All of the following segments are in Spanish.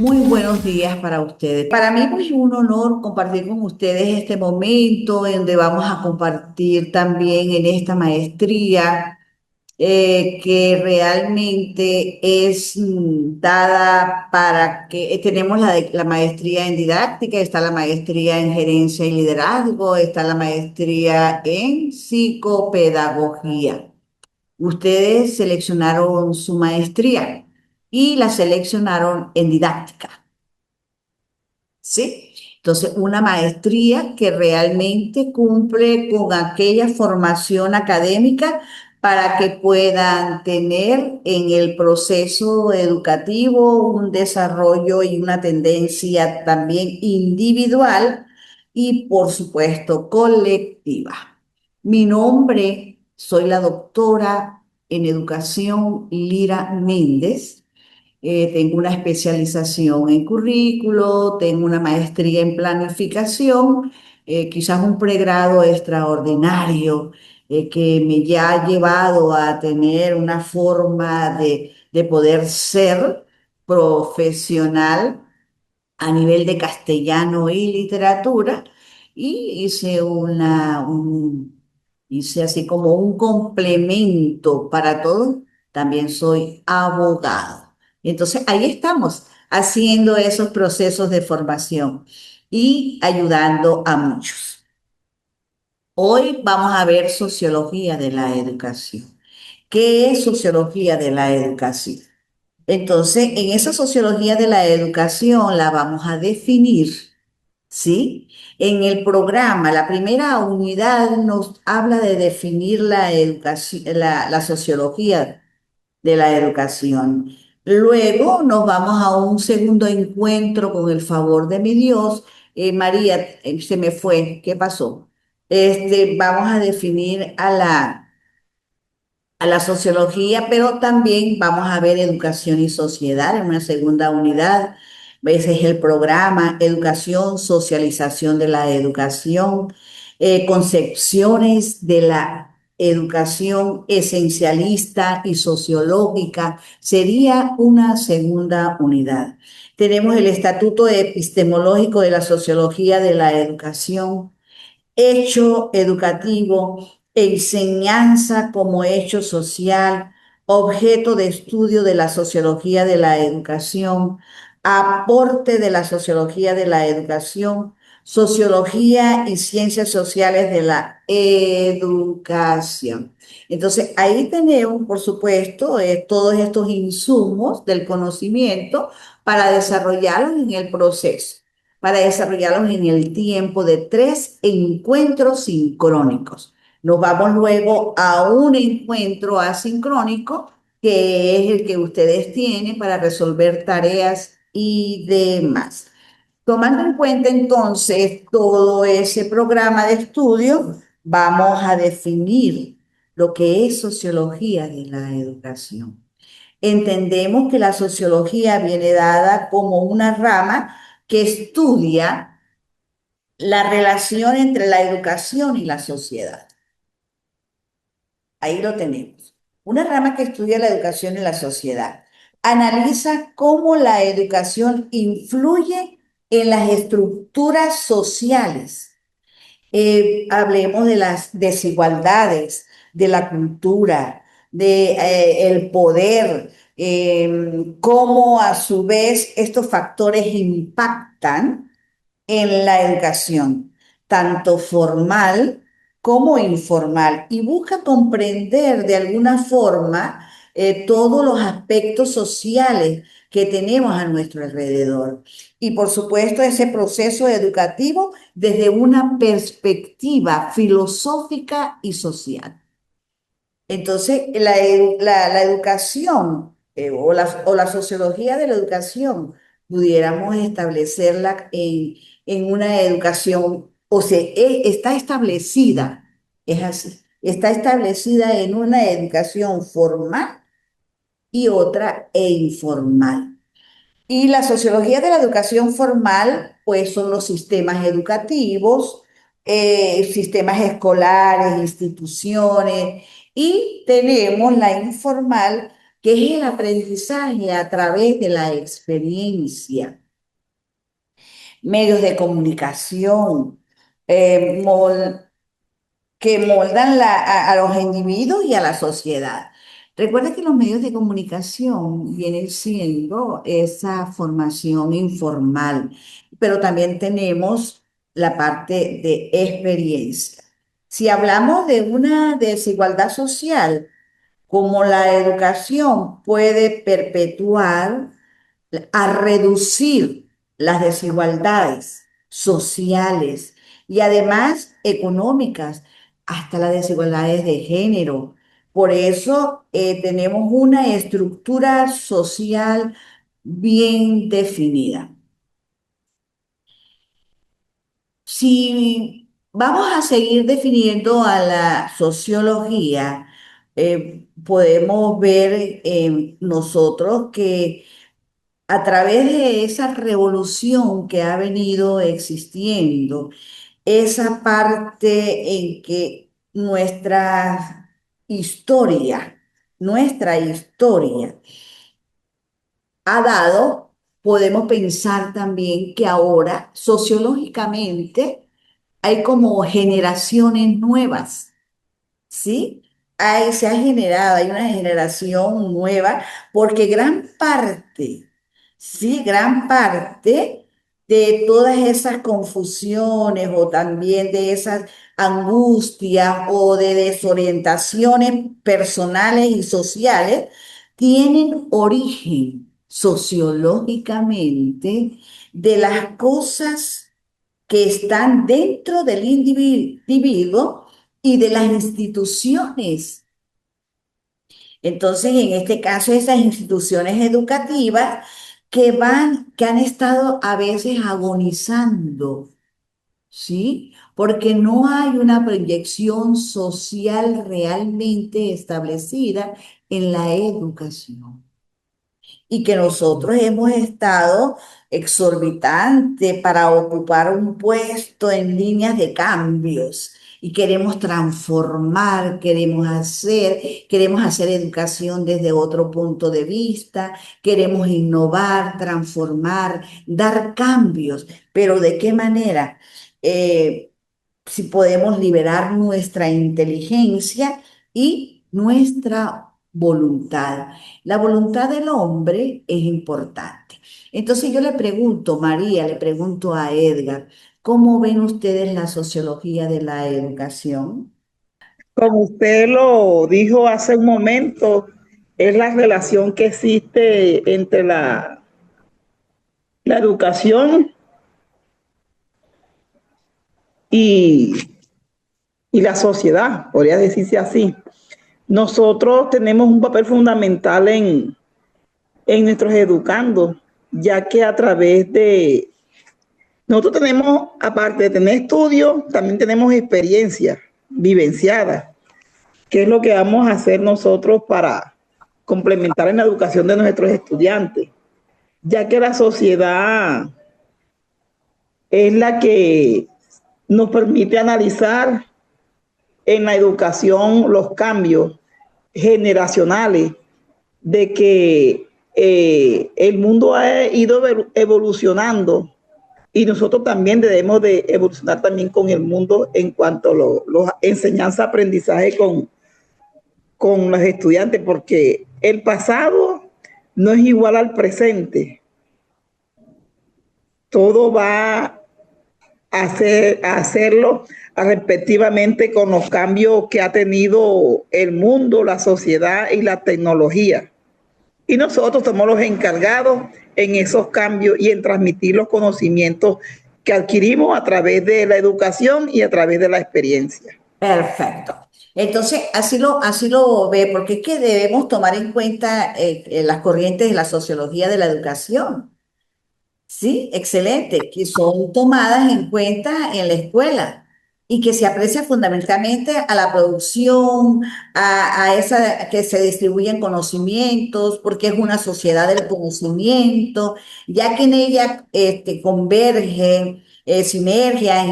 Muy buenos días para ustedes. Para mí pues, es un honor compartir con ustedes este momento en donde vamos a compartir también en esta maestría que realmente es dada para que tenemos la maestría en didáctica, está la maestría en gerencia y liderazgo, está la maestría en psicopedagogía. Ustedes seleccionaron su maestría y la seleccionaron en didáctica. ¿Sí? Entonces, una maestría que realmente cumple con aquella formación académica para que puedan tener en el proceso educativo un desarrollo y una tendencia también individual y, por supuesto, colectiva. Mi nombre, soy la doctora en educación Lira Méndez. Tengo una especialización en currículo, tengo una maestría en planificación, quizás un pregrado extraordinario que me ya ha llevado a tener una forma de poder ser profesional a nivel de castellano y literatura y hice así como un complemento para todo. También soy abogado. Entonces ahí estamos haciendo esos procesos de formación y ayudando a muchos. Hoy vamos a ver sociología de la educación. ¿Qué es sociología de la educación? Entonces, en esa sociología de la educación la vamos a definir, ¿sí? En el programa, la primera unidad nos habla de definir la educación, la sociología de la educación. Luego nos vamos a un segundo encuentro con el favor de mi Dios. María, se me fue, ¿qué pasó? Vamos a definir a la sociología, pero también vamos a ver educación y sociedad en una segunda unidad. Ese es el programa, educación, socialización de la educación, concepciones de la educación esencialista y sociológica. Sería una segunda unidad. Tenemos el Estatuto Epistemológico de la Sociología de la Educación, hecho educativo, enseñanza como hecho social, objeto de estudio de la sociología de la educación, aporte de la sociología de la educación, sociología y ciencias sociales de la educación. Entonces, ahí tenemos, por supuesto, todos estos insumos del conocimiento para desarrollarlos en el proceso, para desarrollarlos en el tiempo de 3 encuentros sincrónicos. Nos vamos luego a un encuentro asincrónico, que es el que ustedes tienen para resolver tareas y demás. Tomando en cuenta entonces todo ese programa de estudio, vamos a definir lo que es sociología de la educación. Entendemos que la sociología viene dada como una rama que estudia la relación entre la educación y la sociedad. Ahí lo tenemos. Una rama que estudia la educación y la sociedad. Analiza cómo la educación influye en las estructuras sociales. Hablemos de las desigualdades, de la cultura, de el poder, cómo a su vez estos factores impactan en la educación, tanto formal como informal, y busca comprender de alguna forma todos los aspectos sociales que tenemos a nuestro alrededor. Y por supuesto, ese proceso educativo desde una perspectiva filosófica y social. Entonces, la educación o la sociología de la educación pudiéramos establecerla en una educación, o sea, está establecida, es así, está establecida en una educación formal y otra e informal. Y la sociología de la educación formal, pues son los sistemas educativos, sistemas escolares, instituciones, y tenemos la informal, que es el aprendizaje a través de la experiencia, medios de comunicación, eh, mol- que moldan a los individuos y a la sociedad. Recuerda que los medios de comunicación vienen siendo esa formación informal, pero también tenemos la parte de experiencia. Si hablamos de una desigualdad social, como la educación puede perpetuar a reducir las desigualdades sociales y además económicas, hasta las desigualdades de género. Por eso tenemos una estructura social bien definida. Si vamos a seguir definiendo a la sociología, podemos ver nosotros que a través de esa revolución que ha venido existiendo, esa parte en que nuestra historia ha dado, podemos pensar también que ahora sociológicamente hay como generaciones nuevas. ¿Sí? Se ha generado, hay una generación nueva, porque gran parte, sí, gran parte de todas esas confusiones o también de esas angustias o de desorientaciones personales y sociales tienen origen sociológicamente de las cosas que están dentro del individuo y de las instituciones. Entonces, en este caso, esas instituciones educativas que han estado a veces agonizando, ¿sí? Porque no hay una proyección social realmente establecida en la educación y que nosotros hemos estado exorbitante para ocupar un puesto en líneas de cambios y queremos hacer educación desde otro punto de vista, queremos innovar, transformar, dar cambios, pero ¿de qué manera? Si podemos liberar nuestra inteligencia y nuestra voluntad. La voluntad del hombre es importante. Entonces yo le pregunto, María, le pregunto a Edgar, ¿cómo ven ustedes la sociología de la educación? Como usted lo dijo hace un momento, es la relación que existe entre la educación y, y la sociedad, podría decirse así. Nosotros tenemos un papel fundamental en nuestros educandos, ya que a través de... Nosotros tenemos, aparte de tener estudios, también tenemos experiencias vivenciadas. ¿Qué es lo que vamos a hacer nosotros para complementar en la educación de nuestros estudiantes? Ya que la sociedad es la que nos permite analizar en la educación los cambios generacionales de que el mundo ha ido evolucionando y nosotros también debemos de evolucionar también con el mundo en cuanto a los enseñanza, aprendizaje con los estudiantes, porque el pasado no es igual al presente. Todo va a hacerlo respectivamente con los cambios que ha tenido el mundo, la sociedad y la tecnología. Y nosotros somos los encargados en esos cambios y en transmitir los conocimientos que adquirimos a través de la educación y a través de la experiencia. Perfecto. Entonces, así lo ve, porque es que debemos tomar en cuenta las corrientes de la sociología de la educación. Sí, excelente, que son tomadas en cuenta en la escuela y que se aprecia fundamentalmente a la producción, a esa que se distribuyen conocimientos, porque es una sociedad del conocimiento, ya que en ella convergen sinergias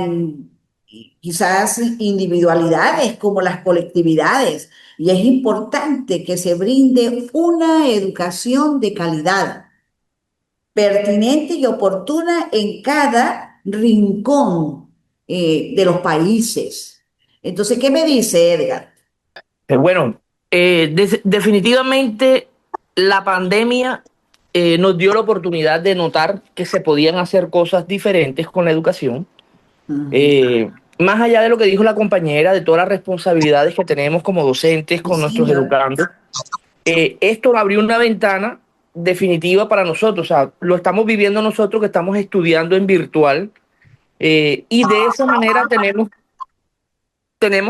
quizás individualidades como las colectividades. Y es importante que se brinde una educación de calidad, pertinente y oportuna en cada rincón de los países. Entonces, ¿qué me dice Edgar? Bueno, definitivamente la pandemia nos dio la oportunidad de notar que se podían hacer cosas diferentes con la educación. Ujú. Eh, Más allá de lo que dijo la compañera, de todas las responsabilidades que tenemos como docentes Sí, con nuestros señor. educandos, esto abrió una ventana definitiva para nosotros. O sea, lo estamos viviendo nosotros que estamos estudiando en virtual, y de esa manera tenemos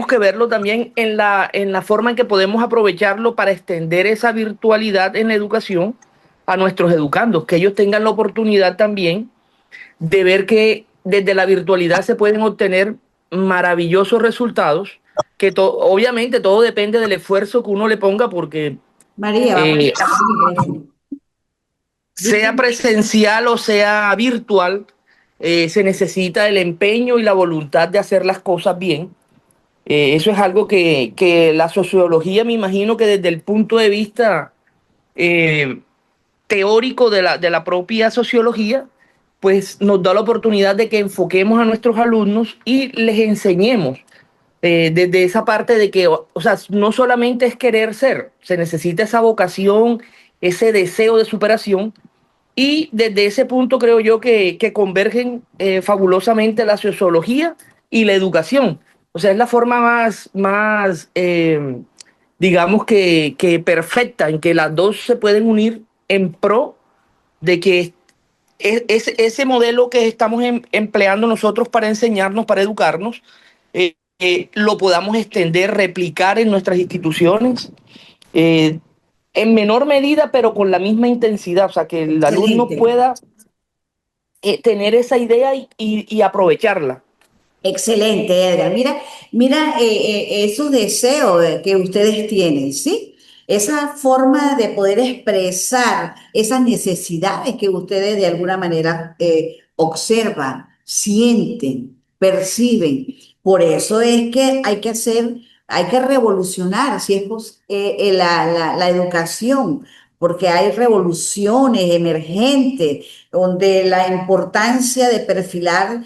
que verlo también en la forma en que podemos aprovecharlo para extender esa virtualidad en la educación a nuestros educandos, que ellos tengan la oportunidad también de ver que desde la virtualidad se pueden obtener maravillosos resultados, que obviamente todo depende del esfuerzo que uno le ponga, porque María, vamos a eh, quitar el micrófono. sea presencial o sea virtual, se necesita el empeño y la voluntad de hacer las cosas bien. Eso es algo que la sociología, me imagino que desde el punto de vista eh, teórico de la propia sociología, pues nos da la oportunidad de que enfoquemos a nuestros alumnos y les enseñemos desde esa parte de que, o sea, no solamente es querer ser, se necesita esa vocación, ese deseo de superación, y desde ese punto creo yo que convergen fabulosamente la sociología y la educación. O sea, es la forma más digamos que perfecta en que las dos se pueden unir en pro de que ese modelo que estamos empleando nosotros para enseñarnos, para educarnos, lo podamos extender, replicar en nuestras instituciones, eh, en menor medida, pero con la misma intensidad. O sea, que el alumno Excelente. pueda tener esa idea y aprovecharla. Excelente, Edgar. Mira, esos deseos que ustedes tienen, ¿sí? Esa forma de poder expresar esas necesidades que ustedes de alguna manera observan, sienten, perciben. Por eso es que hay que revolucionar, si es la educación, porque hay revoluciones emergentes donde la importancia de perfilar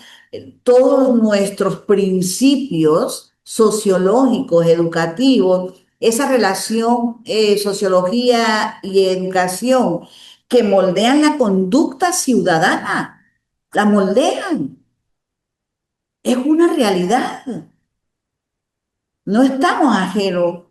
todos nuestros principios sociológicos, educativos, esa relación sociología y educación que moldean la conducta ciudadana, la moldean, es una realidad, no estamos ajenos.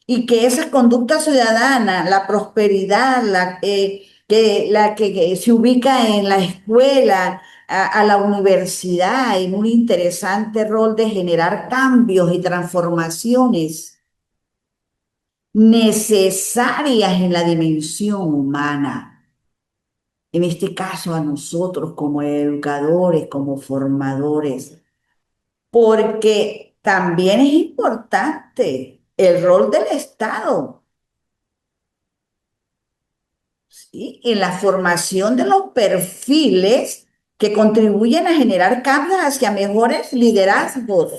Y que esa conducta ciudadana, la prosperidad, que se ubica en la escuela, a la universidad, en un interesante rol de generar cambios y transformaciones necesarias en la dimensión humana. En este caso, a nosotros como educadores, como formadores, porque también es importante el rol del Estado, ¿sí? En la formación de los perfiles que contribuyen a generar cambios hacia mejores liderazgos,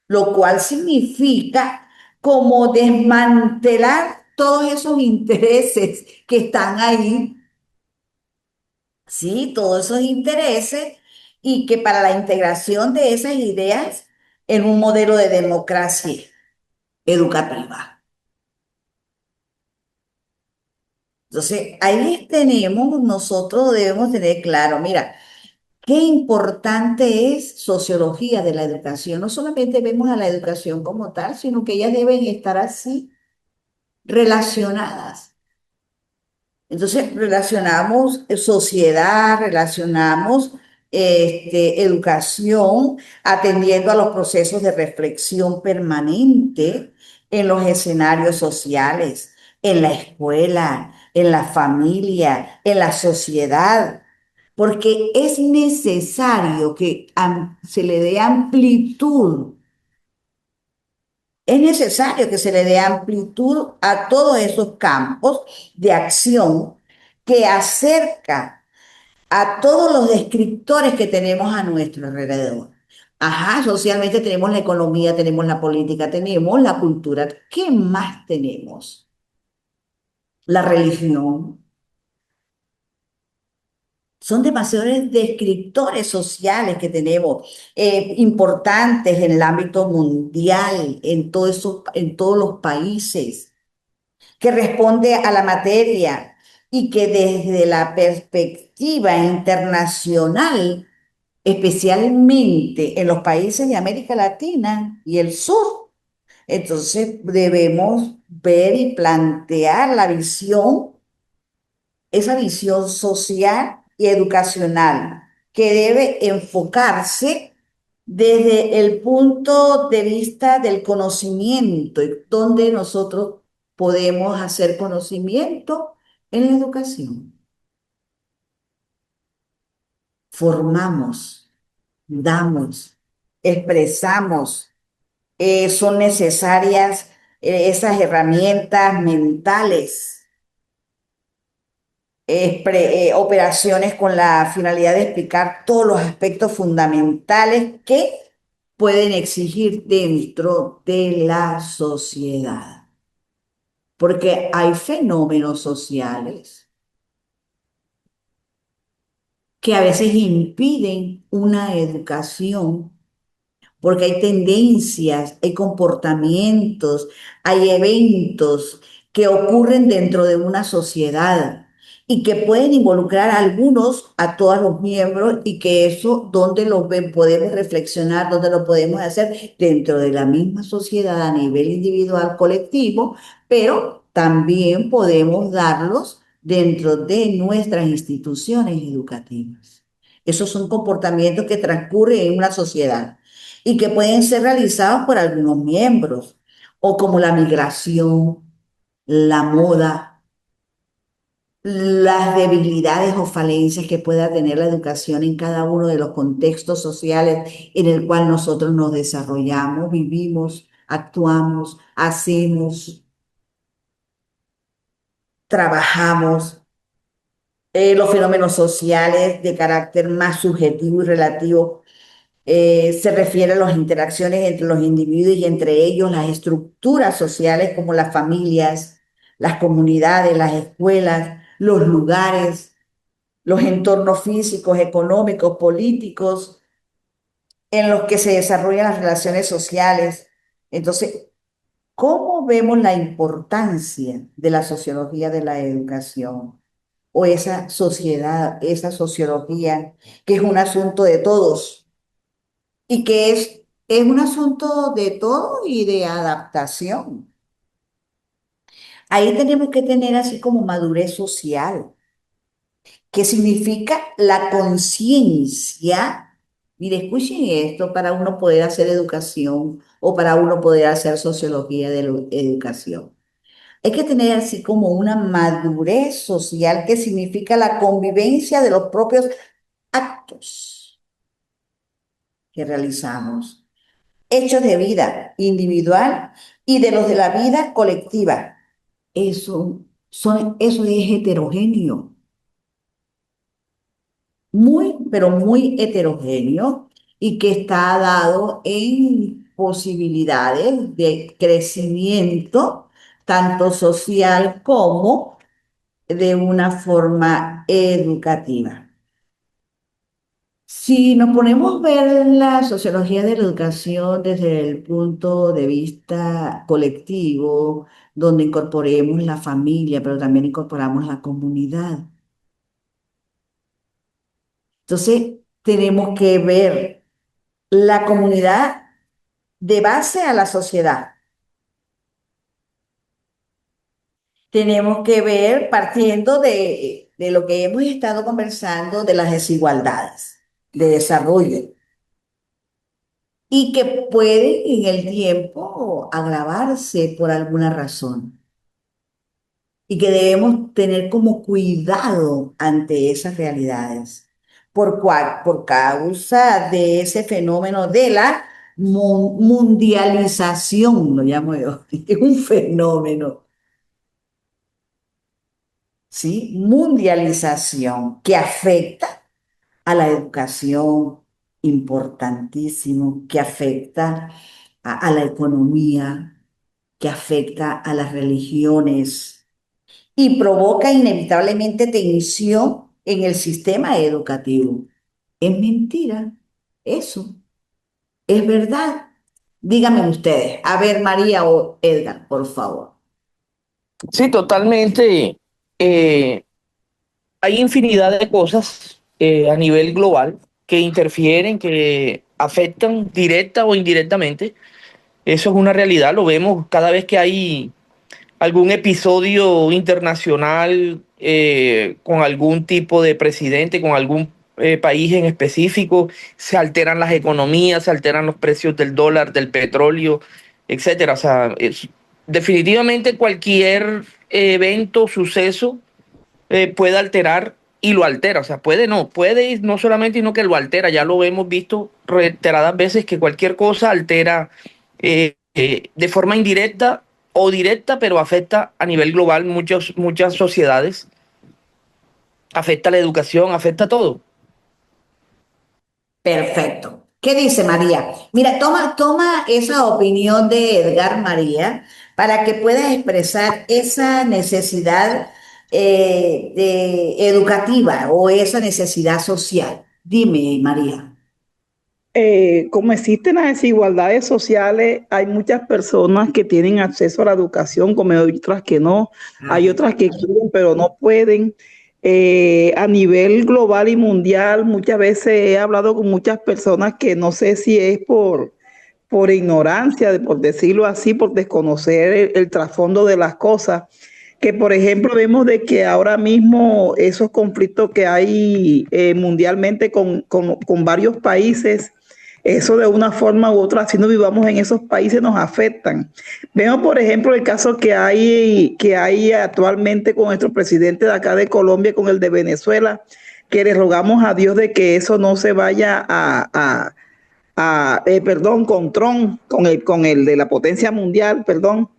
lo cual significa como desmantelar todos esos intereses que están ahí, ¿sí? Todos esos intereses y que para la integración de esas ideas en un modelo de democracia educativa. Entonces, ahí tenemos, nosotros debemos tener claro, mira, qué importante es sociología de la educación. No solamente vemos a la educación como tal, sino que ellas deben estar así relacionadas. Entonces, relacionamos sociedad, relacionamos educación, atendiendo a los procesos de reflexión permanente en los escenarios sociales, en la escuela, en la familia, en la sociedad, porque es necesario que se le dé amplitud, es necesario que se le dé amplitud a todos esos campos de acción que acerca a todos los descriptores que tenemos a nuestro alrededor. Ajá, socialmente tenemos la economía, tenemos la política, tenemos la cultura. ¿Qué más tenemos? La religión. Son demasiados descriptores sociales que tenemos, importantes en el ámbito mundial, en todos los países, que responde a la materia y que desde la perspectiva internacional, especialmente en los países de América Latina y el sur, entonces debemos ver y plantear esa visión social y educacional que debe enfocarse desde el punto de vista del conocimiento, y donde nosotros podemos hacer conocimiento en la educación. Formamos, damos, expresamos. Son necesarias esas herramientas mentales, operaciones con la finalidad de explicar todos los aspectos fundamentales que pueden exigir dentro de la sociedad. Porque hay fenómenos sociales que a veces impiden una educación, porque hay tendencias, hay comportamientos, hay eventos que ocurren dentro de una sociedad y que pueden involucrar a algunos, a todos los miembros, y que eso, donde lo ven, podemos reflexionar, donde lo podemos hacer dentro de la misma sociedad a nivel individual, colectivo, pero también podemos darlos dentro de nuestras instituciones educativas. Esos son comportamientos que transcurren en una sociedad y que pueden ser realizados por algunos miembros, o como la migración, la moda, las debilidades o falencias que pueda tener la educación en cada uno de los contextos sociales en el cual nosotros nos desarrollamos, vivimos, actuamos, hacemos, trabajamos. Los fenómenos sociales de carácter más subjetivo y relativo, se refiere a las interacciones entre los individuos y entre ellos las estructuras sociales como las familias, las comunidades, las escuelas, los lugares, los entornos físicos, económicos, políticos en los que se desarrollan las relaciones sociales. Entonces, ¿cómo vemos la importancia de la sociología de la educación? O esa sociedad, esa sociología, que es un asunto de todos y que es un asunto de todo y de adaptación. Ahí tenemos que tener así como madurez social, que significa la conciencia. Mire, escuchen esto para uno poder hacer educación o para uno poder hacer sociología de la educación. Hay que tener así como una madurez social que significa la convivencia de los propios actos que realizamos, hechos de vida individual y de los de la vida colectiva. Eso es heterogéneo, muy, pero muy heterogéneo, y que está dado en posibilidades de crecimiento, tanto social como de una forma educativa. Si nos ponemos a ver la sociología de la educación desde el punto de vista colectivo, donde incorporemos la familia, pero también incorporamos la comunidad. Entonces, tenemos que ver la comunidad de base a la sociedad. Tenemos que ver, partiendo de lo que hemos estado conversando, de las desigualdades de desarrollo y que pueden en el tiempo agravarse por alguna razón y que debemos tener como cuidado ante esas realidades. ¿Por cuál? Por causa de ese fenómeno de la mundialización, lo llamo yo. Es un fenómeno, ¿sí? Mundialización que afecta a la educación, importantísimo que afecta a la economía, que afecta a las religiones y provoca inevitablemente tensión en el sistema educativo. Es mentira eso, es verdad. Díganme ustedes. A ver, María o Edgar, por favor. Sí, totalmente. eh, Hay infinidad de cosas a nivel global que interfieren, que afectan directa o indirectamente. Eso es una realidad, lo vemos cada vez que hay algún episodio internacional con algún tipo de presidente, con algún país en específico, se alteran las economías, se alteran los precios del dólar, del petróleo, etcétera. O sea, definitivamente cualquier evento, suceso puede alterar y lo altera. O sea, puede no, puede y no solamente y no que lo altera, ya lo hemos visto reiteradas veces que cualquier cosa altera de forma indirecta o directa, pero afecta a nivel global muchas sociedades, afecta la educación, afecta todo. Perfecto. ¿Qué dice María? Mira, toma esa opinión de Edgar María para que puedas expresar esa necesidad educativa o esa necesidad social. Dime, María. Como existen las desigualdades sociales, hay muchas personas que tienen acceso a la educación, como hay otras que no, hay Ajá. otras que quieren pero no pueden. A nivel global y mundial, muchas veces he hablado con muchas personas que no sé si es por ignorancia, por decirlo así, por desconocer el trasfondo de las cosas, que por ejemplo vemos de que ahora mismo esos conflictos que hay mundialmente con varios países, eso de una forma u otra, si no vivamos en esos países, nos afectan. Vemos, por ejemplo, el caso que hay actualmente con nuestro presidente de acá de Colombia, con el de Venezuela, que le rogamos a Dios de que eso no se vaya perdón, con Trump, con el de la potencia mundial, perdón,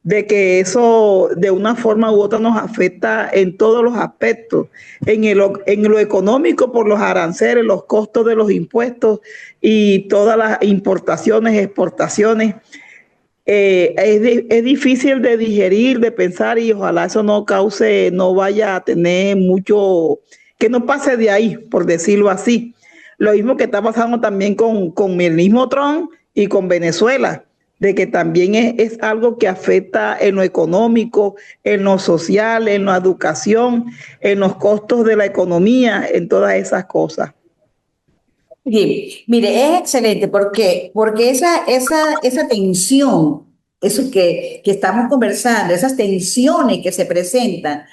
de que eso de una forma u otra nos afecta en todos los aspectos, en lo económico por los aranceles, los costos de los impuestos y todas las importaciones, exportaciones. Es difícil de digerir, de pensar y ojalá eso no cause, no vaya a tener mucho, que no pase de ahí, por decirlo así. Lo mismo que está pasando también con el mismo Trump y con Venezuela, de que también es algo que afecta en lo económico, en lo social, en la educación, en los costos de la economía, en todas esas cosas. Bien, mire, es excelente porque esa tensión, eso que estamos conversando, esas tensiones que se presentan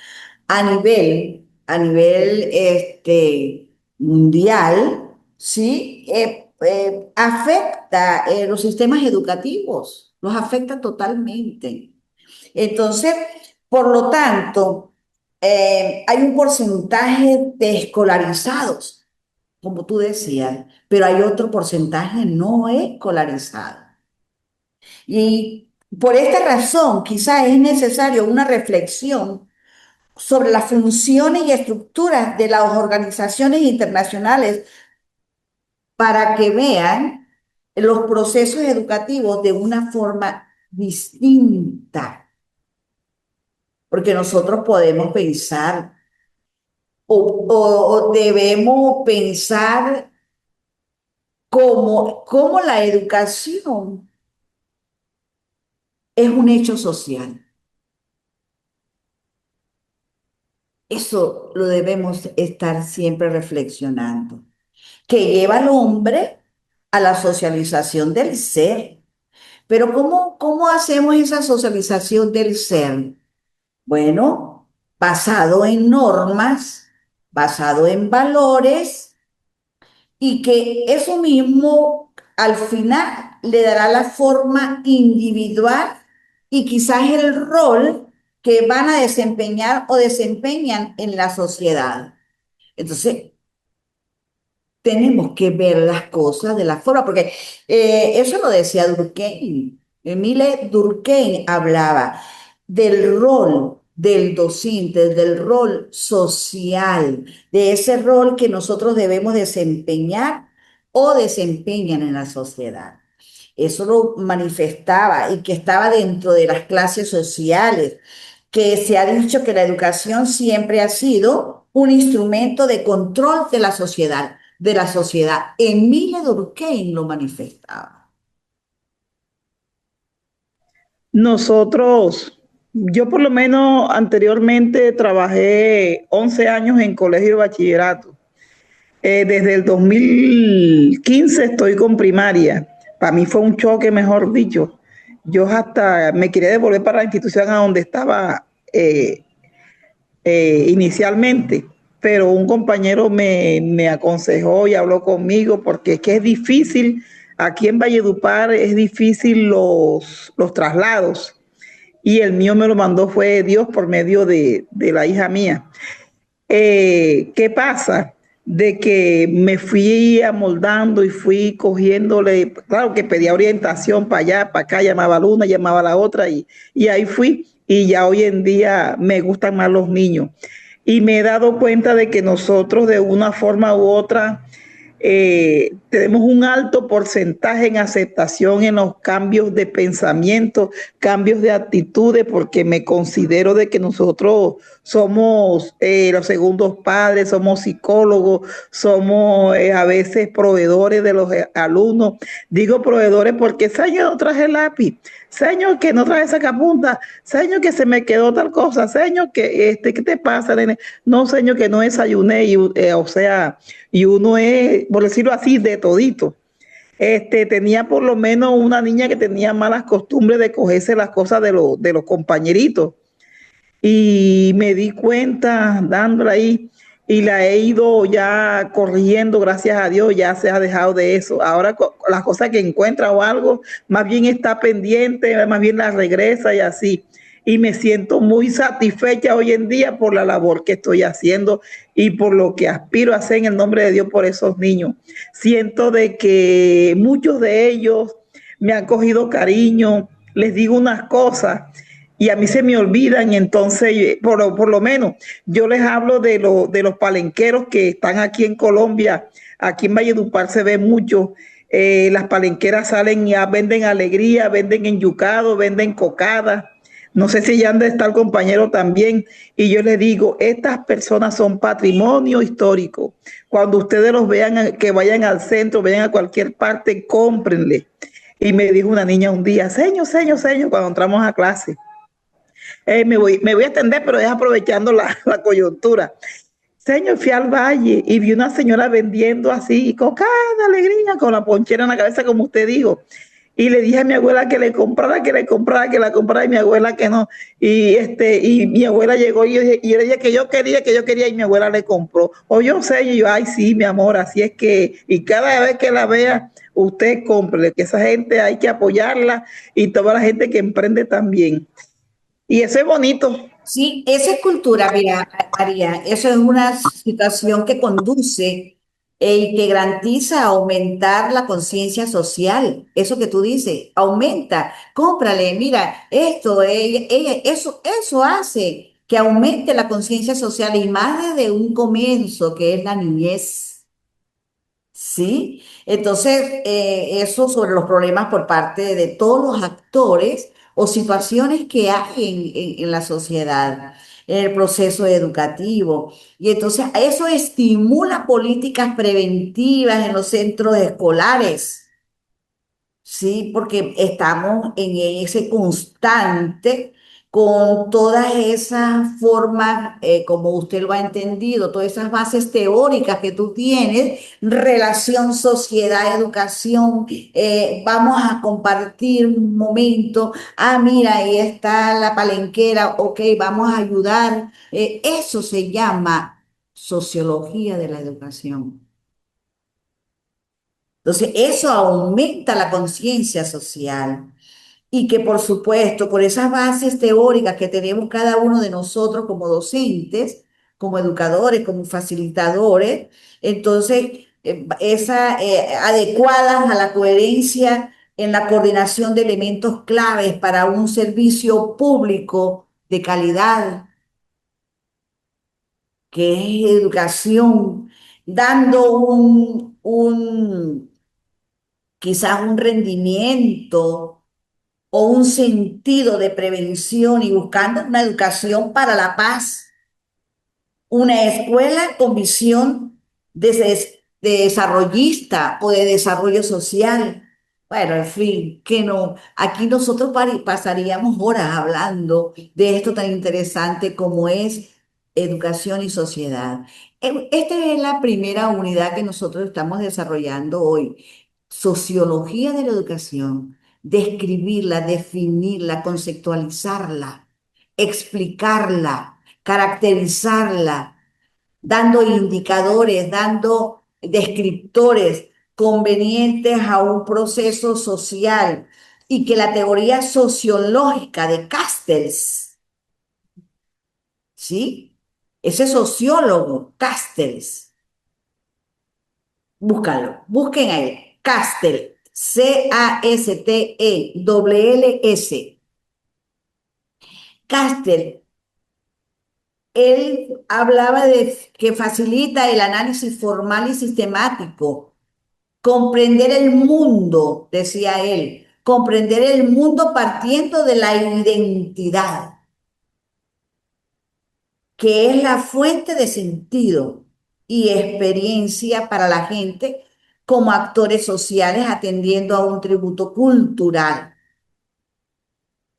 a nivel mundial, ¿sí? Afecta los sistemas educativos, los afecta totalmente. Entonces, por lo tanto, hay un porcentaje de escolarizados, como tú decías, pero hay otro porcentaje no escolarizado. Y por esta razón, quizás es necesario una reflexión sobre las funciones y estructuras de las organizaciones internacionales para que vean los procesos educativos de una forma distinta, porque nosotros podemos pensar o debemos pensar como la educación es un hecho social. Eso lo debemos estar siempre reflexionando, que lleva al hombre a la socialización del ser. Pero ¿cómo hacemos esa socialización del ser? Bueno, basado en normas, basado en valores y que eso mismo al final le dará la forma individual y quizás el rol que van a desempeñar o desempeñan en la sociedad. Entonces, tenemos que ver las cosas de la forma, porque eso lo decía Durkheim. Emile Durkheim hablaba del rol del docente, del rol social, de ese rol que nosotros debemos desempeñar o desempeñan en la sociedad. Eso lo manifestaba y que estaba dentro de las clases sociales, que se ha dicho que la educación siempre ha sido un instrumento de control de la sociedad, de la sociedad. Emile Durkheim lo manifestaba. Nosotros, yo por lo menos anteriormente trabajé 11 años en colegio de bachillerato. Desde el 2015 estoy con primaria. Para mí fue un choque, mejor dicho. Yo hasta me quería devolver para la institución a donde estaba inicialmente, pero un compañero me aconsejó y habló conmigo porque es que es difícil, aquí en Valledupar es difícil los traslados y el mío me lo mandó fue Dios por medio de la hija mía. ¿Qué pasa? De que me fui amoldando y fui cogiéndole, claro que pedía orientación para allá, para acá, llamaba a la una, llamaba a la otra y ahí fui. Y ya hoy en día me gustan más los niños. Y me he dado cuenta de que nosotros de una forma u otra tenemos un alto porcentaje en aceptación en los cambios de pensamiento, cambios de actitudes, porque me considero de que nosotros somos los segundos padres, somos psicólogos, somos a veces proveedores de los alumnos. Digo proveedores porque señor no traje el lápiz, señor que no traje sacapunta, señor que se me quedó tal cosa, señor que ¿qué te pasa, nene? No, señor que no desayuné y o sea, y uno es, por decirlo así, de todito. Tenía por lo menos una niña que tenía malas costumbres de cogerse las cosas de los compañeritos y me di cuenta dándola ahí y la he ido ya corrigiendo, gracias a Dios, ya se ha dejado de eso. Ahora las cosas que encuentra o algo, más bien está pendiente, más bien la regresa y así. Y me siento muy satisfecha hoy en día por la labor que estoy haciendo y por lo que aspiro a hacer en el nombre de Dios por esos niños. Siento de que muchos de ellos me han cogido cariño, les digo unas cosas y a mí se me olvidan y entonces por lo menos yo les hablo de los palenqueros que están aquí en Colombia, aquí en Valledupar se ve mucho, las palenqueras salen y venden alegría, venden enyucado, venden cocada, no sé si ya han de estar el compañero también, y yo les digo, estas personas son patrimonio histórico, cuando ustedes los vean, que vayan al centro, vayan a cualquier parte, cómprenle. Y me dijo una niña un día, señor, cuando entramos a clase, me voy a extender, pero es aprovechando la coyuntura. Señor, fui al valle y vi una señora vendiendo así, con cada alegría, con la ponchera en la cabeza, como usted dijo. Y le dije a mi abuela que le comprara, que la comprara, y mi abuela que no. Y mi abuela llegó y yo le dije que yo quería, y mi abuela le compró. O yo sé, y yo, ay, sí, mi amor, así es que, y cada vez que la vea, usted compre, que esa gente hay que apoyarla y toda la gente que emprende también. Y eso es bonito. Sí, esa es cultura, mira, María, eso es una situación que conduce y que garantiza aumentar la conciencia social. Eso que tú dices, aumenta, cómprale, mira, esto, eso hace que aumente la conciencia social y más desde un comienzo, que es la niñez. ¿Sí? Entonces, eso sobre los problemas por parte de todos los actores o situaciones que hay en la sociedad, en el proceso educativo. Y entonces eso estimula políticas preventivas en los centros escolares. Sí, porque estamos en ese constante con todas esas formas, como usted lo ha entendido, todas esas bases teóricas que tú tienes, relación, sociedad, educación, vamos a compartir un momento, mira, ahí está la palenquera, ok, vamos a ayudar. Eso se llama sociología de la educación. Entonces, eso aumenta la conciencia social y que, por supuesto, por esas bases teóricas que tenemos cada uno de nosotros como docentes, como educadores, como facilitadores, entonces, adecuadas a la coherencia en la coordinación de elementos claves para un servicio público de calidad que es educación, dando quizás un rendimiento o un sentido de prevención y buscando una educación para la paz, una escuela con visión de desarrollista o de desarrollo social. Bueno, en fin, que no, aquí nosotros pasaríamos horas hablando de esto tan interesante como es educación y sociedad. Esta es la primera unidad que nosotros estamos desarrollando hoy. Sociología de la educación, describirla, definirla, conceptualizarla, explicarla, caracterizarla, dando indicadores, dando descriptores convenientes a un proceso social y que la teoría sociológica de Castells, ¿sí? Ese sociólogo, Castells, búscalo, busquen a él, Castells, Castells. Castells, él hablaba de que facilita el análisis formal y sistemático. Comprender el mundo, decía él, comprender el mundo partiendo de la identidad, que es la fuente de sentido y experiencia para la gente como actores sociales atendiendo a un tributo cultural.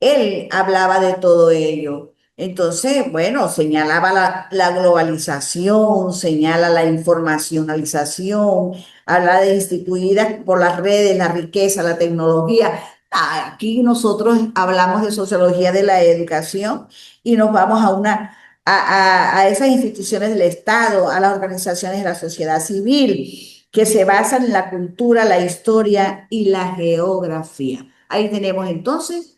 Él hablaba de todo ello. Entonces, bueno, señalaba la globalización, señala la informacionalización, habla de instituidas por las redes, la riqueza, la tecnología. Aquí nosotros hablamos de sociología de la educación y nos vamos a esas instituciones del Estado, a las organizaciones de la sociedad civil, que se basan en la cultura, la historia y la geografía. Ahí tenemos entonces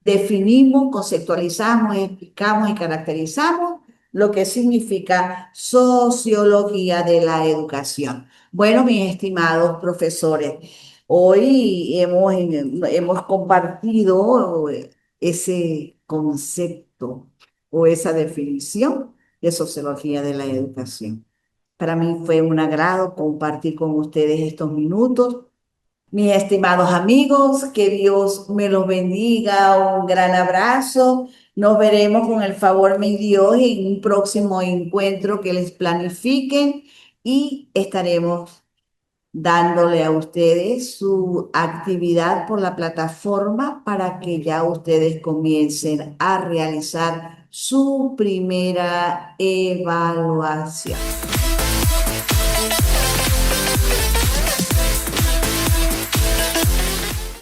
definimos, conceptualizamos, explicamos y caracterizamos lo que significa sociología de la educación. Bueno, mis estimados profesores, hoy hemos compartido ese concepto o esa definición de sociología de la educación. Para mí fue un agrado compartir con ustedes estos minutos. Mis estimados amigos, que Dios me los bendiga, un gran abrazo. Nos veremos con el favor de Dios en un próximo encuentro que les planifiquen y estaremos dándole a ustedes su actividad por la plataforma para que ya ustedes comiencen a realizar su primera evaluación.